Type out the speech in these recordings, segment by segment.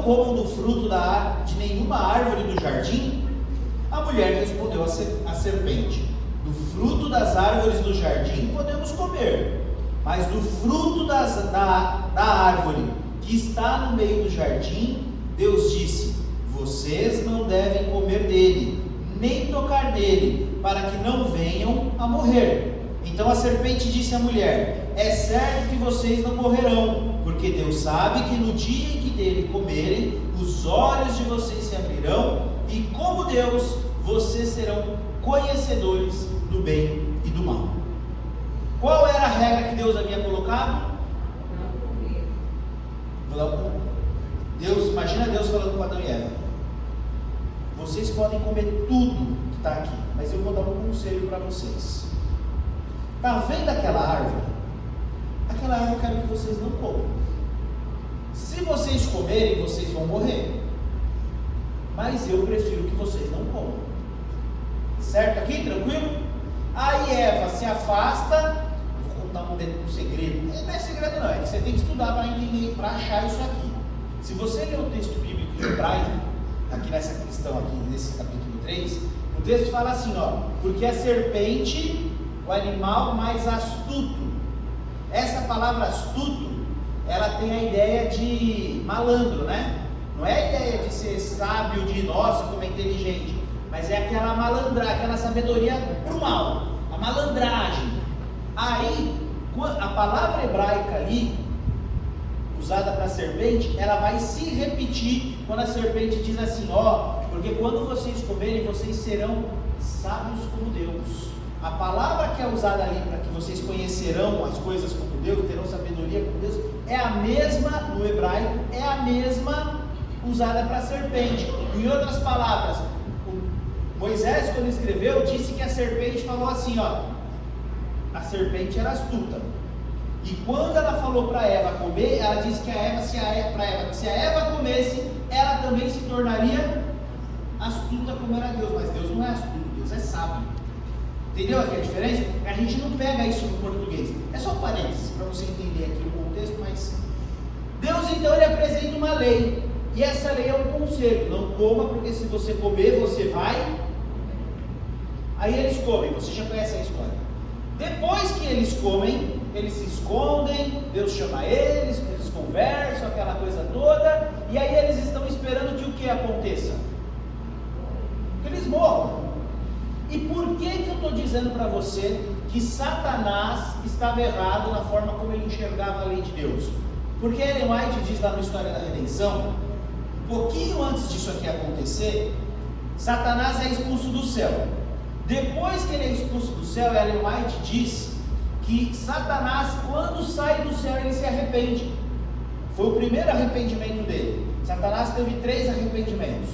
comam do fruto de nenhuma árvore do jardim? A mulher respondeu à serpente: do fruto das árvores do jardim podemos comer, mas do fruto da árvore que está no meio do jardim, Deus disse: vocês não devem comer dele, nem tocar nele, para que não venham a morrer. Então a serpente disse à mulher: é certo que vocês não morrerão, porque Deus sabe que no dia em que dele comerem, os olhos de vocês se abrirão, e como Deus, vocês serão conhecedores do bem e do mal. Qual era a regra que Deus havia colocado? Imagina Deus falando com Adão e Eva: vocês podem comer tudo que está aqui, mas eu vou dar um conselho para vocês. Está vendo aquela árvore? Aquela árvore eu quero que vocês não comam. Se vocês comerem, vocês vão morrer. Mas eu prefiro que vocês não comam. Certo aqui? Tranquilo? Aí Eva se afasta. Vou contar um segredo. Não é segredo não, é que você tem que estudar para entender, para achar isso aqui. Se você ler o texto bíblico em hebraico, aqui nessa questão aqui, nesse capítulo 3, o texto fala assim, ó: porque a serpente, o animal mais astuto. Essa palavra astuto, ela tem a ideia de malandro, né? Não é a ideia de ser sábio, de nossa, como é inteligente, mas é aquela malandragem, aquela sabedoria pro mal, a malandragem. Aí, a palavra hebraica ali, usada para serpente, ela vai se repetir quando a serpente diz assim, ó: porque quando vocês comerem, vocês serão sábios como Deus. A palavra que é usada ali para que vocês conhecerão as coisas como Deus, terão sabedoria como Deus, é a mesma, no hebraico, é a mesma usada para serpente. Em outras palavras, Moisés, quando escreveu, disse que a serpente falou assim, ó: a serpente era astuta. E quando ela falou para Eva comer, ela disse que se a Eva comesse, ela também se tornaria astuta como era Deus. Mas Deus não é astuto, Deus é sábio. Entendeu aqui a diferença? A gente não pega isso no português. É só parênteses para você entender aqui o contexto, mas Deus então ele apresenta uma lei. E essa lei é um conselho: não coma, porque se você comer, você vai. Aí eles comem, você já conhece a história. Depois que eles comem, eles se escondem, Deus chama eles conversam, aquela coisa toda, e aí eles estão esperando que o que aconteça? Que eles morram. E por que eu estou dizendo para você que Satanás estava errado na forma como ele enxergava a lei de Deus? Porque Ellen White diz lá no História da Redenção, um pouquinho antes disso aqui acontecer, Satanás é expulso do céu. Depois que ele é expulso do céu, Ellen White diz que Satanás, quando sai do céu, ele se arrepende. Foi o primeiro arrependimento dele. Satanás teve 3 arrependimentos.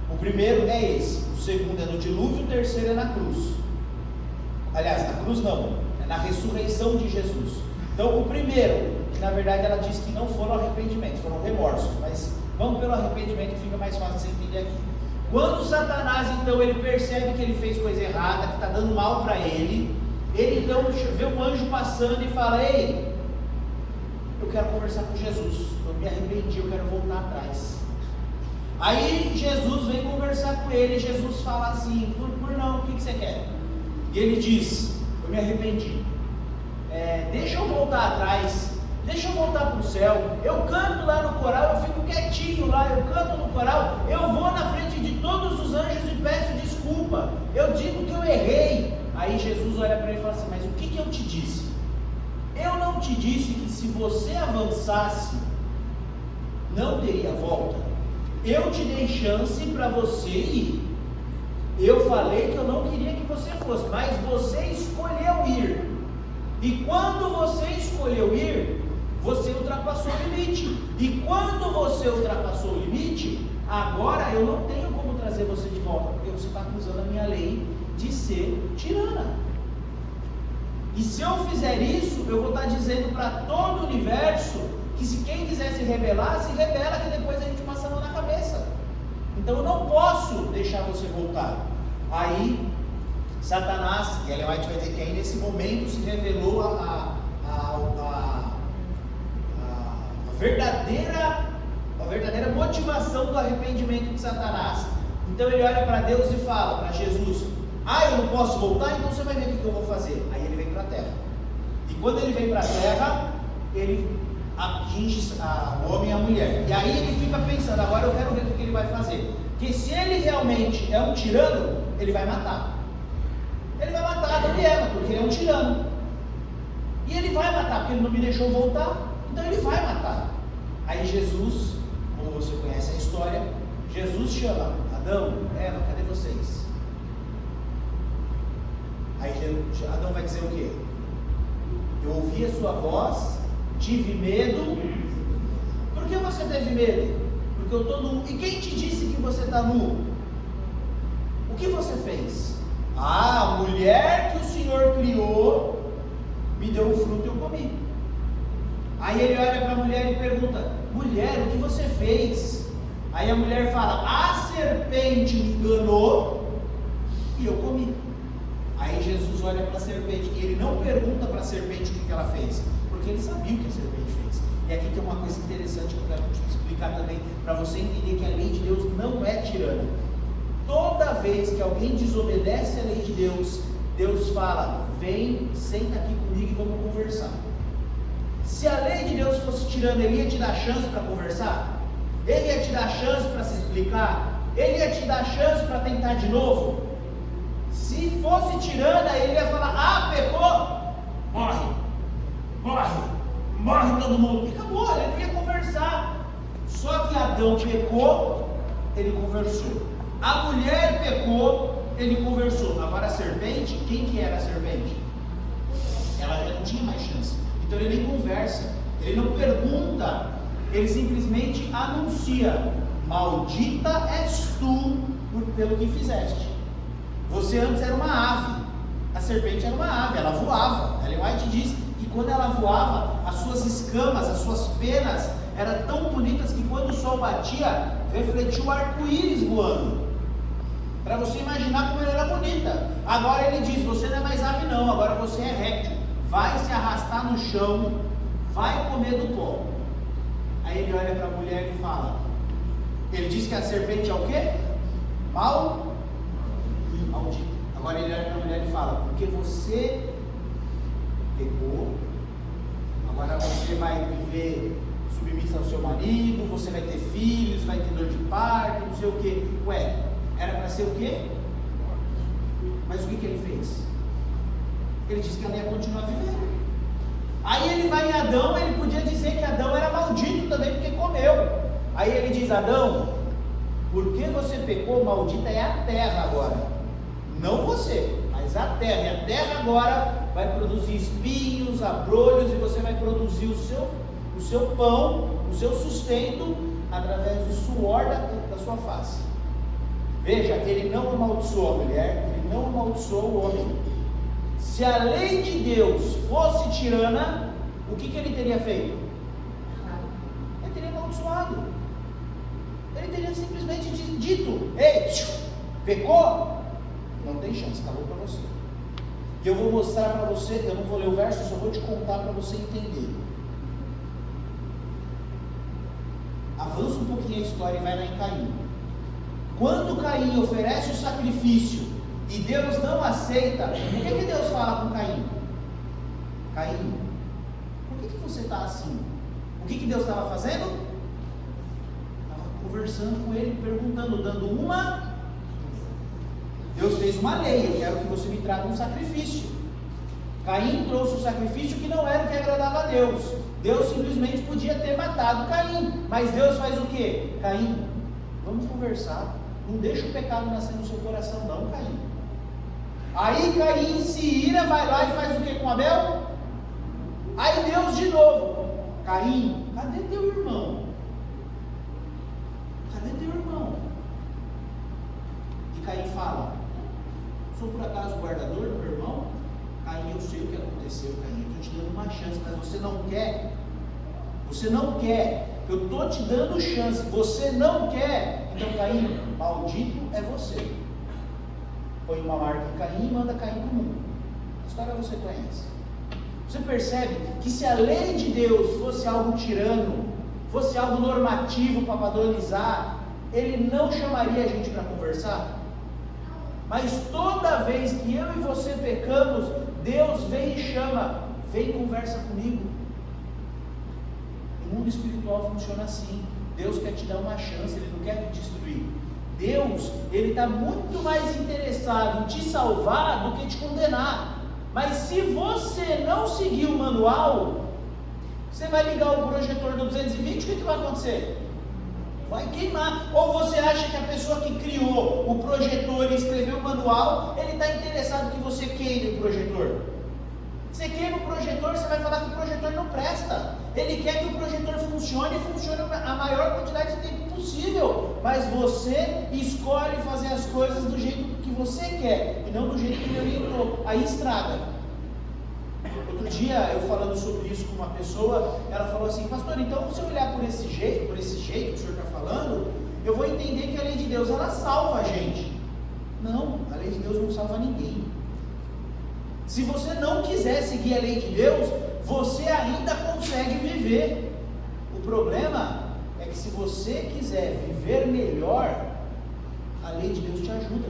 O primeiro é esse, o segundo é no dilúvio, o terceiro é na cruz. Aliás, na cruz não, é na ressurreição de Jesus. Então o primeiro, que na verdade ela diz que não foram arrependimentos, foram remorsos, mas vamos pelo arrependimento que fica mais fácil de você entender aqui. Quando Satanás então ele percebe que ele fez coisa errada, que está dando mal para ele então vê um anjo passando e fala: ei, eu quero conversar com Jesus, eu me arrependi, eu quero voltar atrás. Aí Jesus vem conversar com ele, e Jesus fala assim: por não, o que você quer? E ele diz: eu me arrependi, deixa eu voltar atrás, deixa eu voltar para o céu, eu canto lá no coral, eu fico quietinho lá, eu canto no coral, eu vou na frente de todos os anjos e peço desculpa, eu digo que eu errei. Aí Jesus olha para ele e fala assim: mas o que eu te disse? Eu não te disse que se você avançasse, não teria volta? Eu te dei chance para você ir. Eu falei que eu não queria que você fosse, mas você escolheu ir. E quando você escolheu ir, você ultrapassou o limite. E quando você ultrapassou o limite, agora eu não tenho como trazer você de volta, porque você está acusando a minha lei de ser tirana. E se eu fizer isso, eu vou estar dizendo para todo o universo que se quem quiser se rebelar, se rebela, que depois a gente passa a mão na cabeça. Então eu não posso deixar você voltar. Aí Satanás, e Ellen White vai dizer que aí nesse momento se revelou a verdadeira motivação do arrependimento de Satanás. Então ele olha para Deus e fala para Jesus: eu não posso voltar, então você vai ver o que eu vou fazer. Aí ele vem para a terra. E quando ele vem para a terra, ele atinge o homem e a mulher. E aí ele fica pensando: agora eu quero ver o que ele vai fazer. Porque se ele realmente é um tirano, ele vai matar. Ele vai matar Adão e Eva, porque ele é um tirano. E ele vai matar, porque ele não me deixou voltar. Então ele vai matar. Aí Jesus, como você conhece a história, Jesus chama: Adão, Eva, cadê vocês? Aí Adão vai dizer o quê? Eu ouvi a sua voz, tive medo. Por que você teve medo? Porque eu estou nu. E quem te disse que você está nu? O que você fez? A mulher que o Senhor criou me deu um fruto e eu comi. Aí ele olha para a mulher e pergunta: mulher, o que você fez? Aí a mulher fala: a serpente me enganou e eu comi. Aí Jesus olha para a serpente e ele não pergunta para a serpente o que ela fez, porque ele sabia o que a serpente fez. E aqui tem uma coisa interessante que eu quero te explicar também, para você entender que a lei de Deus não é tirana. Toda vez que alguém desobedece a lei de Deus, Deus fala: vem, senta aqui comigo e vamos conversar. Se a lei de Deus fosse tirana, ele ia te dar chance para conversar? Ele ia te dar chance para se explicar? Ele ia te dar chance para tentar de novo? Se fosse tirana, ele ia falar: pecou, morre todo mundo. E acabou, ele não ia conversar. Só que Adão pecou, ele conversou. A mulher pecou, ele conversou. Agora a serpente, quem que era a serpente? Ela já não tinha mais chance. Então ele nem conversa, ele não pergunta, ele simplesmente anuncia: maldita és tu pelo que fizeste. Você antes era uma ave, a serpente era uma ave, ela voava. Ellen White diz que quando ela voava, as suas escamas, as suas penas eram tão bonitas que quando o sol batia, refletia o arco-íris voando. Para você imaginar como ela era bonita. Agora ele diz: você não é mais ave não, agora você é réptil. Vai se arrastar no chão, vai comer do pó. Aí ele olha para a mulher e fala, ele diz que a serpente é o quê? Maldita. Agora ele olha para a mulher e fala: porque você pecou, agora você vai viver submissa ao seu marido, você vai ter filhos, vai ter dor de parto, não sei o quê. Ué, era para ser o quê? Mas o que ele fez? Ele disse que ela ia continuar vivendo. Aí ele vai em Adão, ele podia dizer que Adão era maldito também porque comeu. Aí ele diz: Adão, porque você pecou, maldita é a terra agora. Não você, mas a terra. E a terra agora vai produzir espinhos, abrolhos, e você vai produzir o seu pão, o seu sustento, através do suor da sua face. Veja, ele não amaldiçoou a mulher, ele não amaldiçoou o homem. Se a lei de Deus fosse tirana, o que ele teria feito? Ele teria amaldiçoado. Ele teria simplesmente dito: ei, pecou? Não tem chance, acabou para você. E eu vou mostrar para você, eu não vou ler o verso, eu só vou te contar para você entender. Avança um pouquinho a história e vai lá em Caim. Quando Caim oferece o sacrifício e Deus não aceita, o que Deus fala com Caim? Caim, por que você está assim? O que Deus estava fazendo? Estava conversando com ele, perguntando, dando uma. Deus fez uma lei: eu quero que você me traga um sacrifício. Caim trouxe um sacrifício que não era o que agradava a Deus. Deus simplesmente podia ter matado Caim, mas Deus faz o quê? Caim, vamos conversar. Não deixa o pecado nascer no seu coração não, Caim. Aí Caim se ira, vai lá e faz o que com Abel? Aí Deus de novo: Caim, cadê teu irmão? Cadê teu irmão? E Caim fala: sou por acaso o guardador do meu irmão? Caim, eu sei o que aconteceu, Caim, eu estou te dando uma chance, mas você não quer. Você não quer. Eu estou te dando chance, você não quer. Então Caim, maldito é você. Põe uma marca em Caim e manda Caim para o mundo. A história você conhece. Você percebe que se a lei de Deus fosse algo tirano, fosse algo normativo para padronizar, Ele não chamaria a gente para conversar? Mas toda vez que eu e você pecamos, Deus vem e chama, vem conversa comigo. O mundo espiritual funciona assim. Deus quer te dar uma chance, Ele não quer te destruir. Deus, Ele está muito mais interessado em te salvar do que te condenar. Mas se você não seguir o manual, você vai ligar o projetor do 220, o que vai acontecer? Vai queimar. Ou você acha que a pessoa que criou o projetor e escreveu o manual, ele está interessado que você queime o projetor? Você queima o projetor, você vai falar que o projetor não presta. Ele quer que o projetor funcione e funcione a maior quantidade de tempo possível. Mas você escolhe fazer as coisas do jeito que você quer e não do jeito que ele orientou. Aí estraga. Outro dia, eu falando sobre isso com uma pessoa, ela falou assim: pastor, então se eu olhar por esse jeito que o senhor está falando, eu vou entender que a lei de Deus, ela salva a gente. Não, a lei de Deus não salva ninguém. Se você não quiser seguir a lei de Deus, você ainda consegue viver. O problema é que se você quiser viver melhor, a lei de Deus te ajuda.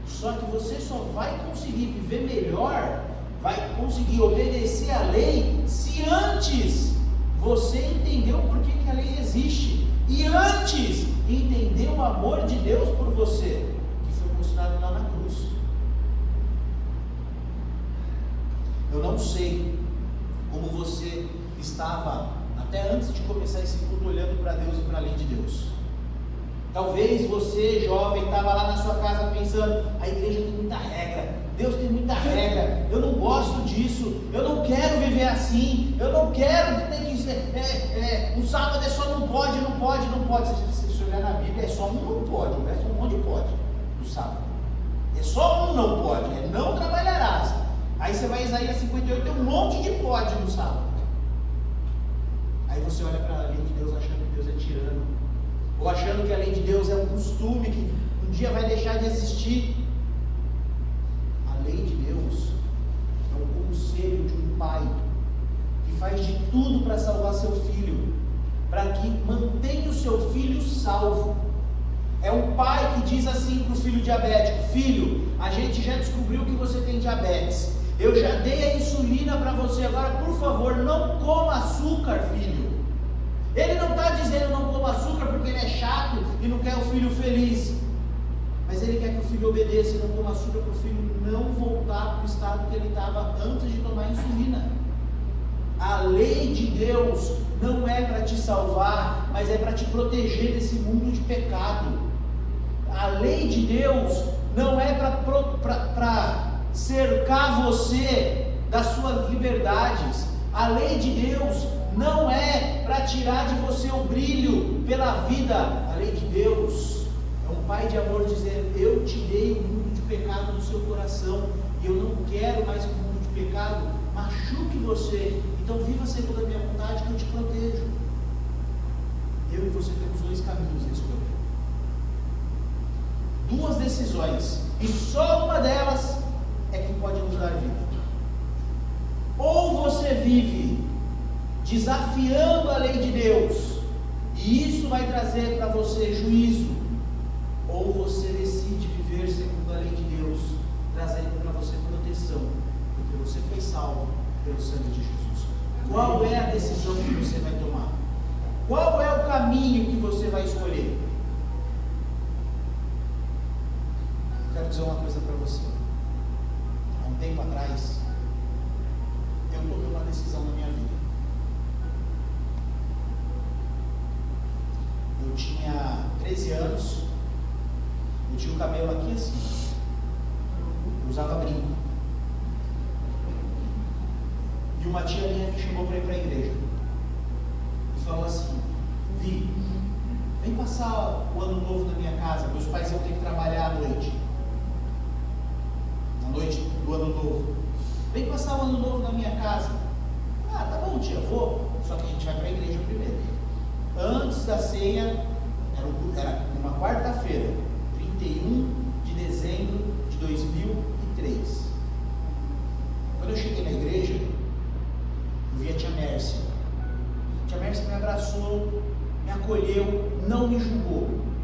Só que você só vai conseguir viver melhor, vai conseguir obedecer a lei, se antes você entender o porquê que a lei existe, e antes entender o amor de Deus por você, que foi mostrado lá na cruz. Eu não sei como você estava até antes de começar esse culto olhando para Deus e para a lei de Deus. Talvez você, jovem, estava lá na sua casa pensando: a igreja tem muita regra, Deus tem muita regra, eu não gosto disso, eu não quero viver assim, eu não quero ter que ser, o sábado é só não pode. Se olhar na Bíblia, é só um não pode, o resto é um monte de pode do sábado. É só um não pode, é não trabalharás. Aí você vai em Isaías 58, tem um monte de pode no sábado. Aí você olha para a lei de Deus achando que Deus é tirano, ou achando que a lei de Deus é um costume que um dia vai deixar de existir. A lei de Deus é um conselho de um pai que faz de tudo para salvar seu filho, para que mantenha o seu filho salvo. É um pai que diz assim para o filho diabético: filho, a gente já descobriu que você tem diabetes, eu já dei a insulina para você, agora por favor não coma açúcar, filho. Ele não está dizendo não coma açúcar porque ele é chato e não quer o filho feliz, mas ele quer que o filho obedeça e não coma açúcar para o filho não voltar para o estado que ele estava antes de tomar a insulina. A lei de Deus não é para te salvar, mas é para te proteger desse mundo de pecado. A lei de Deus não é para cercar você das suas liberdades. A lei de Deus não é para tirar de você o brilho pela vida. A lei de Deus é um pai de amor dizendo: eu tirei o mundo de pecado do seu coração e eu não quero mais que o mundo de pecado machuque você. Então viva segundo a minha vontade, que eu te protejo. Eu e você temos dois caminhos a escolher, duas decisões, e só uma delas é que pode nos dar vida. Ou você vive desafiando a lei de Deus, e isso vai trazer para você juízo, ou você decide viver segundo a lei de Deus, trazendo para você proteção, porque você foi salvo pelo sangue de Jesus. Qual é a decisão que você vai tomar? Qual é o caminho que você vai escolher? Quero dizer uma coisa para você. Há um tempo atrás, eu tomei uma decisão na minha vida. Eu tinha 13 anos, eu tinha o cabelo aqui assim, eu usava brinco. E uma tia minha me chamou para ir para a igreja e falou assim: Vi, vem passar o ano novo na minha casa, meus pais vão ter que trabalhar à noite. Na noite do ano novo. Vem passar o ano novo na minha casa. Ah, tá bom, tia, vou. Só que a gente vai para a igreja primeiro. Antes da ceia, era uma quarta-feira, 31 de dezembro de 2003. Quando eu cheguei na igreja, eu vi a tia Mércia. A tia Mércia me abraçou. julgou.